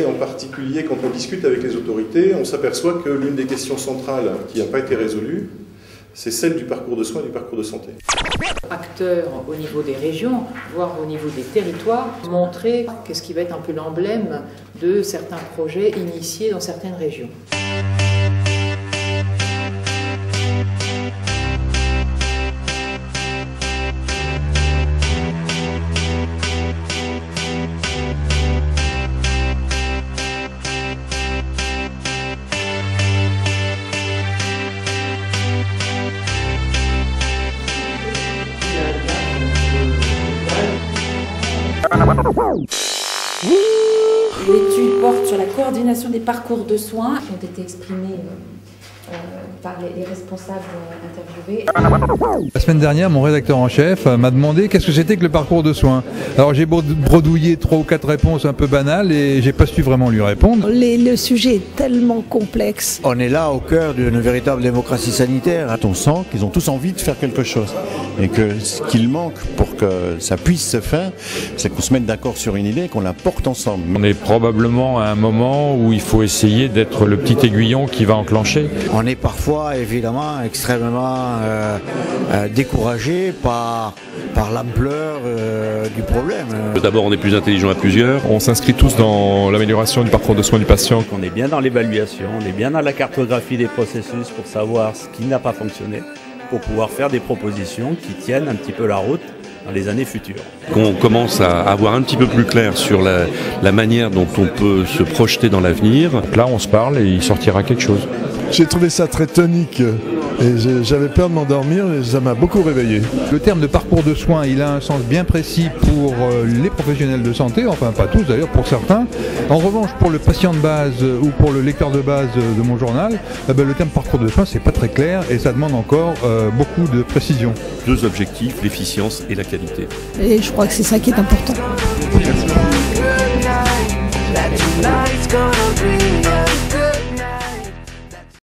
en particulier quand on discute avec les autorités, on s'aperçoit que l'une des questions centrales qui n'a pas été résolue, c'est celle du parcours de soins et du parcours de santé. Acteurs au niveau des régions, voire au niveau des territoires, montrer qu'est-ce qui va être un peu l'emblème de certains projets initiés dans certaines régions. L'étude porte sur la coordination des parcours de soins qui ont été exprimés par les responsables interviewés. La semaine dernière, mon rédacteur en chef m'a demandé qu'est-ce que c'était que le parcours de soins. Alors j'ai bredouillé 3 ou 4 réponses un peu banales et j'ai pas su vraiment lui répondre. Le sujet est tellement complexe. On est là au cœur d'une véritable démocratie sanitaire. On sent qu'ils ont tous envie de faire quelque chose et que ce qu'il manque pour que ça puisse se faire, c'est qu'on se mette d'accord sur une idée et qu'on la porte ensemble. On est probablement à un moment où il faut essayer d'être le petit aiguillon qui va enclencher. On est parfois évidemment extrêmement découragé par l'ampleur du problème. D'abord, on est plus intelligent à plusieurs. On s'inscrit tous dans l'amélioration du parcours de soins du patient. On est bien dans l'évaluation, on est bien dans la cartographie des processus pour savoir ce qui n'a pas fonctionné, pour pouvoir faire des propositions qui tiennent un petit peu la route dans les années futures. Qu'on commence à avoir un petit peu plus clair sur la manière dont on peut se projeter dans l'avenir. Là, on se parle et il sortira quelque chose. J'ai trouvé ça très tonique et j'avais peur de m'endormir et ça m'a beaucoup réveillé. Le terme de parcours de soins, il a un sens bien précis pour les professionnels de santé, enfin pas tous d'ailleurs, pour certains. En revanche, pour le patient de base ou pour le lecteur de base de mon journal, le terme parcours de soins, c'est pas très clair et ça demande encore beaucoup de précision. 2 objectifs, l'efficience et la qualité. Et je crois que c'est ça qui est important. Merci.